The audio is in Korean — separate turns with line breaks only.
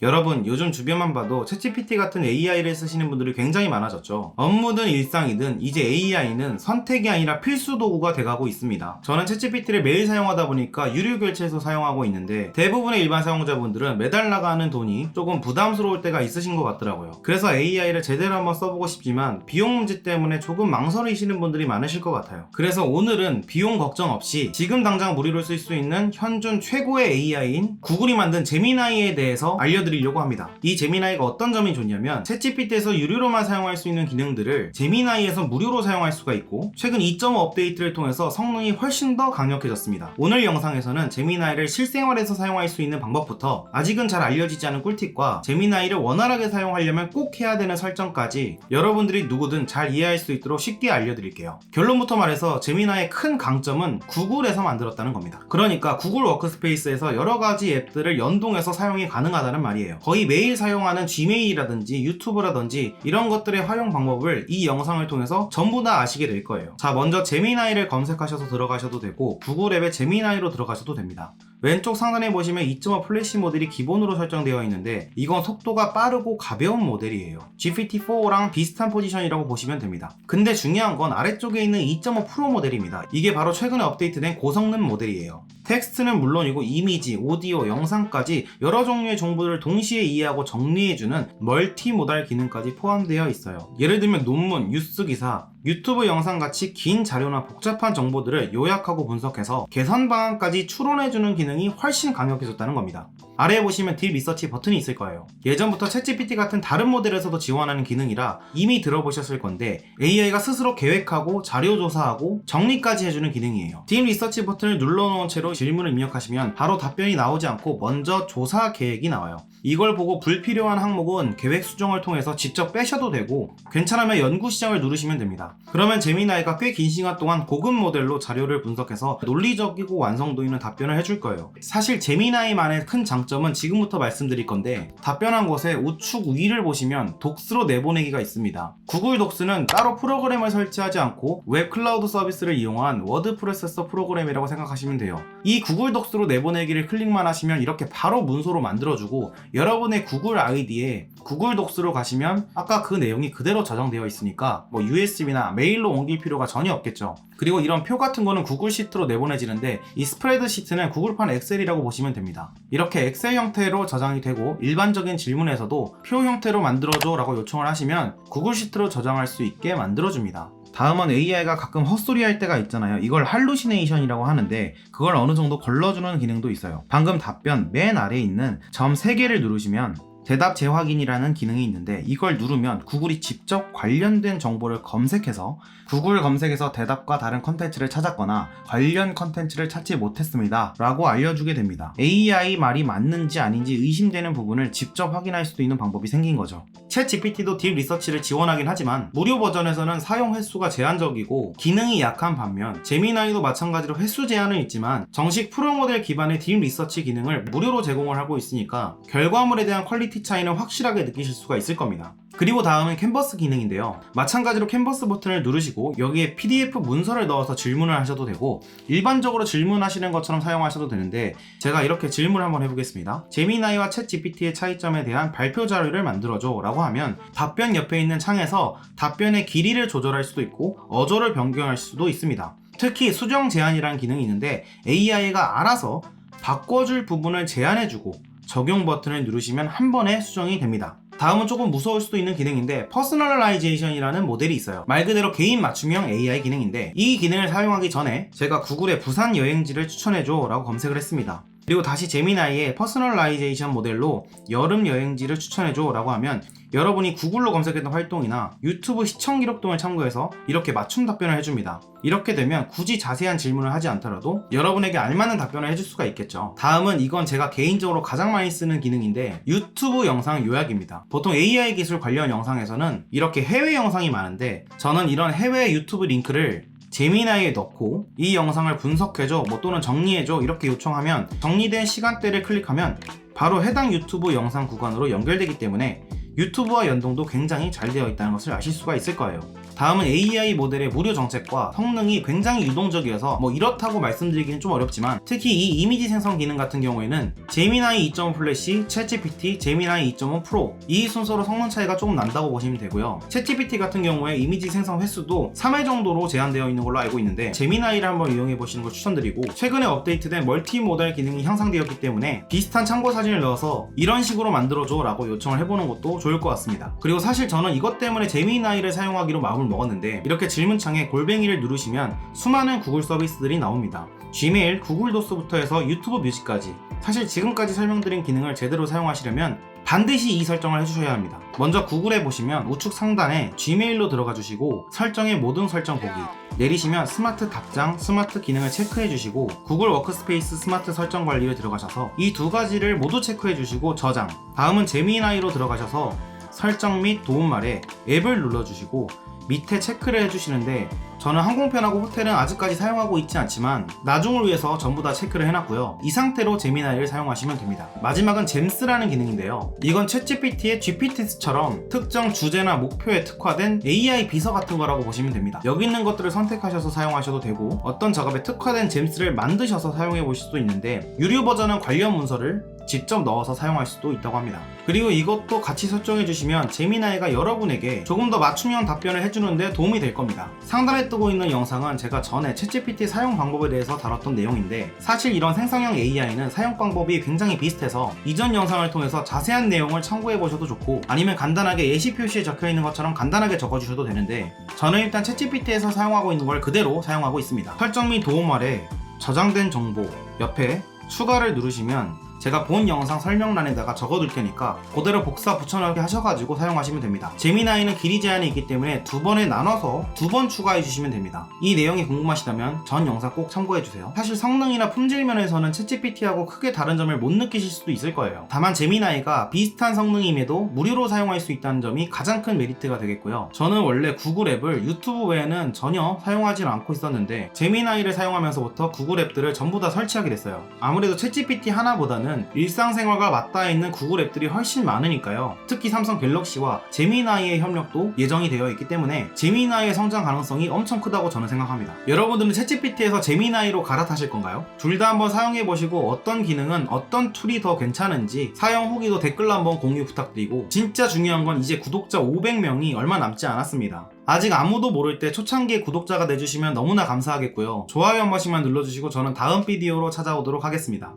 여러분, 요즘 주변만 봐도 챗GPT 같은 AI를 쓰시는 분들이 굉장히 많아졌죠. 업무든 일상이든 이제 AI는 선택이 아니라 필수 도구가 돼가고 있습니다. 저는 챗GPT를 매일 사용하다 보니까 유료 결제해서 사용하고 있는데 대부분의 일반 사용자분들은 매달 나가는 돈이 조금 부담스러울 때가 있으신 것 같더라고요. 그래서 AI를 제대로 한번 써보고 싶지만 비용 문제 때문에 조금 망설이시는 분들이 많으실 것 같아요. 그래서 오늘은 비용 걱정 없이 지금 당장 무료로 쓸 수 있는 현존 최고의 AI인 구글이 만든 제미나이에 대해서 알려드리려고 합니다. 이 제미나이가 어떤 점이 좋냐면 챗GPT에서 유료로만 사용할 수 있는 기능들을 제미나이에서 무료로 사용할 수가 있고 최근 2.5 업데이트를 통해서 성능이 훨씬 더 강력해졌습니다. 오늘 영상에서는 제미나이를 실생활에서 사용할 수 있는 방법부터 아직은 잘 알려지지 않은 꿀팁과 제미나이를 원활하게 사용하려면 꼭 해야 되는 설정까지 여러분들이 누구든 잘 이해할 수 있도록 쉽게 알려드릴게요. 결론부터 말해서 제미나이의 큰 강점은 구글에서 만들었다는 겁니다. 그러니까 구글 워크스페이스에서 여러가지 앱들을 연동해서 사용이 가능하다는 말이에요. 거의 매일 사용하는 Gmail이라든지 유튜브라든지 이런 것들의 활용 방법을 이 영상을 통해서 전부 다 아시게 될 거예요. 자, 먼저 제미나이를 검색하셔서 들어가셔도 되고 구글 앱에 제미나이로 들어가셔도 됩니다. 왼쪽 상단에 보시면 2.5 플래시 모델이 기본으로 설정되어 있는데 이건 속도가 빠르고 가벼운 모델이에요. GPT-4랑 비슷한 포지션이라고 보시면 됩니다. 근데 중요한 건 아래쪽에 있는 2.5 프로 모델입니다. 이게 바로 최근에 업데이트된 고성능 모델이에요. 텍스트는 물론이고 이미지, 오디오, 영상까지 여러 종류의 정보를 동시에 이해하고 정리해주는 멀티모달 기능까지 포함되어 있어요. 예를 들면 논문, 뉴스 기사, 유튜브 영상같이 긴 자료나 복잡한 정보들을 요약하고 분석해서 개선 방안까지 추론해주는 기능이 훨씬 강력해졌다는 겁니다. 아래에 보시면 딥 리서치 버튼이 있을 거예요. 예전부터 챗GPT 같은 다른 모델에서도 지원하는 기능이라 이미 들어보셨을 건데 AI가 스스로 계획하고 자료 조사하고 정리까지 해주는 기능이에요. 딥 리서치 버튼을 눌러놓은 채로 질문을 입력하시면 바로 답변이 나오지 않고 먼저 조사 계획이 나와요. 이걸 보고 불필요한 항목은 계획 수정을 통해서 직접 빼셔도 되고 괜찮으면 연구 시작을 누르시면 됩니다. 그러면 제미나이가 꽤 긴 시간 동안 고급 모델로 자료를 분석해서 논리적이고 완성도 있는 답변을 해줄 거예요. 사실 제미나이만의 큰 장점은 지금부터 말씀드릴 건데 답변한 곳에 우측 위를 보시면 독스로 내보내기가 있습니다. 구글 독스는 따로 프로그램을 설치하지 않고 웹 클라우드 서비스를 이용한 워드 프로세서 프로그램이라고 생각하시면 돼요. 이 구글 독스로 내보내기를 클릭만 하시면 이렇게 바로 문서로 만들어주고 여러분의 구글 아이디에 구글 독스로 가시면 아까 그 내용이 그대로 저장되어 있으니까 USB나 메일로 옮길 필요가 전혀 없겠죠. 그리고 이런 표 같은 거는 구글 시트로 내보내지는데 이 스프레드 시트는 구글판 엑셀이라고 보시면 됩니다. 이렇게 엑셀 형태로 저장이 되고 일반적인 질문에서도 표 형태로 만들어줘 라고 요청을 하시면 구글 시트로 저장할 수 있게 만들어줍니다. 다음은 AI가 가끔 헛소리 할 때가 있잖아요. 이걸 할루시네이션이라고 하는데 그걸 어느 정도 걸러주는 기능도 있어요. 방금 답변 맨 아래에 있는 점 3개를 누르시면 대답 재확인이라는 기능이 있는데 이걸 누르면 구글이 직접 관련된 정보를 검색해서 구글 검색에서 대답과 다른 컨텐츠를 찾았거나 관련 컨텐츠를 찾지 못했습니다 라고 알려주게 됩니다. AI 말이 맞는지 아닌지 의심되는 부분을 직접 확인할 수도 있는 방법이 생긴 거죠. 챗GPT도 딥 리서치를 지원하긴 하지만 무료 버전에서는 사용 횟수가 제한적이고 기능이 약한 반면 제미나이도 마찬가지로 횟수 제한은 있지만 정식 프로 모델 기반의 딥 리서치 기능을 무료로 제공을 하고 있으니까 결과물에 대한 퀄리티 차이는 확실하게 느끼실 수가 있을 겁니다. 그리고 다음은 캔버스 기능인데요. 마찬가지로 캔버스 버튼을 누르시고 여기에 PDF 문서를 넣어서 질문을 하셔도 되고 일반적으로 질문하시는 것처럼 사용하셔도 되는데 제가 이렇게 질문을 한번 해보겠습니다. 제미나이와 챗GPT의 차이점에 대한 발표 자료를 만들어줘 라고 하면 답변 옆에 있는 창에서 답변의 길이를 조절할 수도 있고 어조를 변경할 수도 있습니다. 특히 수정 제한이라는 기능이 있는데 AI가 알아서 바꿔줄 부분을 제한해주고 적용 버튼을 누르시면 한 번에 수정이 됩니다. 다음은 조금 무서울 수도 있는 기능인데 퍼스널라이제이션이라는 모델이 있어요. 말 그대로 개인 맞춤형 AI 기능인데 이 기능을 사용하기 전에 제가 구글에 부산 여행지를 추천해줘 라고 검색을 했습니다. 그리고 다시 제미나이의 퍼스널라이제이션 모델로 여름 여행지를 추천해줘 라고 하면 여러분이 구글로 검색했던 활동이나 유튜브 시청 기록 등을 참고해서 이렇게 맞춤 답변을 해줍니다. 이렇게 되면 굳이 자세한 질문을 하지 않더라도 여러분에게 알맞는 답변을 해줄 수가 있겠죠. 다음은 이건 제가 개인적으로 가장 많이 쓰는 기능인데 유튜브 영상 요약입니다. 보통 AI 기술 관련 영상에서는 이렇게 해외 영상이 많은데 저는 이런 해외 유튜브 링크를 제미나이에 넣고 이 영상을 분석해줘 또는 정리해줘 이렇게 요청하면 정리된 시간대를 클릭하면 바로 해당 유튜브 영상 구간으로 연결되기 때문에 유튜브와 연동도 굉장히 잘 되어 있다는 것을 아실 수가 있을 거예요. 다음은 AI 모델의 무료 정책과 성능이 굉장히 유동적이어서 뭐 이렇다고 말씀드리기는 좀 어렵지만, 특히 이 이미지 생성 기능 같은 경우에는 제미나이 2.5 플래시, 챗GPT, 제미나이 2.5 프로 이 순서로 성능 차이가 조금 난다고 보시면 되고요. 챗GPT 같은 경우에 이미지 생성 횟수도 3회 정도로 제한되어 있는 걸로 알고 있는데, 제미나이를 한번 이용해 보시는 걸 추천드리고, 최근에 업데이트된 멀티 모델 기능이 향상되었기 때문에 비슷한 참고 사진을 넣어서 이런 식으로 만들어줘 라고 요청을 해보는 것도 좋을 것 같습니다. 그리고 사실 저는 이것 때문에 제미나이를 사용하기로 마음을 먹었는데, 이렇게 질문창에 골뱅이를 누르시면 수많은 구글 서비스들이 나옵니다. 지메일, 구글 도스부터 해서 유튜브 뮤직까지. 사실 지금까지 설명드린 기능을 제대로 사용하시려면 반드시 이 설정을 해주셔야 합니다. 먼저 구글에 보시면 우측 상단에 지메일로 들어가 주시고, 설정의 모든 설정 보기 내리시면 스마트 답장, 스마트 기능을 체크해 주시고, 구글 워크스페이스 스마트 설정 관리에 들어가셔서 이 두 가지를 모두 체크해 주시고 저장. 다음은 제미나이로 들어가셔서 설정 및 도움말에 앱을 눌러주시고 밑에 체크를 해주시는데, 저는 항공편하고 호텔은 아직까지 사용하고 있지 않지만 나중을 위해서 전부 다 체크를 해놨고요. 이 상태로 제미나이를 사용하시면 됩니다. 마지막은 잼스라는 기능인데요. 이건 챗GPT의 GPT처럼 특정 주제나 목표에 특화된 AI 비서 같은 거라고 보시면 됩니다. 여기 있는 것들을 선택하셔서 사용하셔도 되고, 어떤 작업에 특화된 잼스를 만드셔서 사용해 보실 수도 있는데, 유료 버전은 관련 문서를 직접 넣어서 사용할 수도 있다고 합니다. 그리고 이것도 같이 설정해 주시면 제미나이가 여러분에게 조금 더 맞춤형 답변을 해주는데 도움이 될 겁니다. 상단에 뜨고 있는 영상은 제가 전에 챗GPT 사용 방법에 대해서 다뤘던 내용인데, 사실 이런 생성형 AI는 사용 방법이 굉장히 비슷해서 이전 영상을 통해서 자세한 내용을 참고해 보셔도 좋고, 아니면 간단하게 예시 표시에 적혀 있는 것처럼 간단하게 적어 주셔도 되는데, 저는 일단 챗GPT에서 사용하고 있는 걸 그대로 사용하고 있습니다. 설정 및 도움 아래 저장된 정보 옆에 추가를 누르시면 제가 본 영상 설명란에다가 적어둘 테니까 그대로 복사 붙여넣기 하셔가지고 사용하시면 됩니다. 제미나이는 길이 제한이 있기 때문에 2번에 나눠서 2번 추가해 주시면 됩니다. 이 내용이 궁금하시다면 전 영상 꼭 참고해 주세요. 사실 성능이나 품질 면에서는 챗GPT하고 크게 다른 점을 못 느끼실 수도 있을 거예요. 다만 제미나이가 비슷한 성능임에도 무료로 사용할 수 있다는 점이 가장 큰 메리트가 되겠고요. 저는 원래 구글 앱을 유튜브 외에는 전혀 사용하지 않고 있었는데, 제미나이를 사용하면서부터 구글 앱들을 전부 다 설치하게 됐어요. 아무래도 챗GPT 하나보다는 일상생활과 맞닿아 있는 구글 앱들이 훨씬 많으니까요. 특히 삼성 갤럭시와 제미나이의 협력도 예정이 되어 있기 때문에 제미나이의 성장 가능성이 엄청 크다고 저는 생각합니다. 여러분들은 챗GPT에서 제미나이로 갈아타실 건가요? 둘 다 한번 사용해보시고 어떤 기능은 어떤 툴이 더 괜찮은지 사용 후기도 댓글로 한번 공유 부탁드리고, 진짜 중요한 건 이제 구독자 500명이 얼마 남지 않았습니다. 아직 아무도 모를 때 초창기에 구독자가 돼주시면 너무나 감사하겠고요. 좋아요 한 번씩만 눌러주시고 저는 다음 비디오로 찾아오도록 하겠습니다.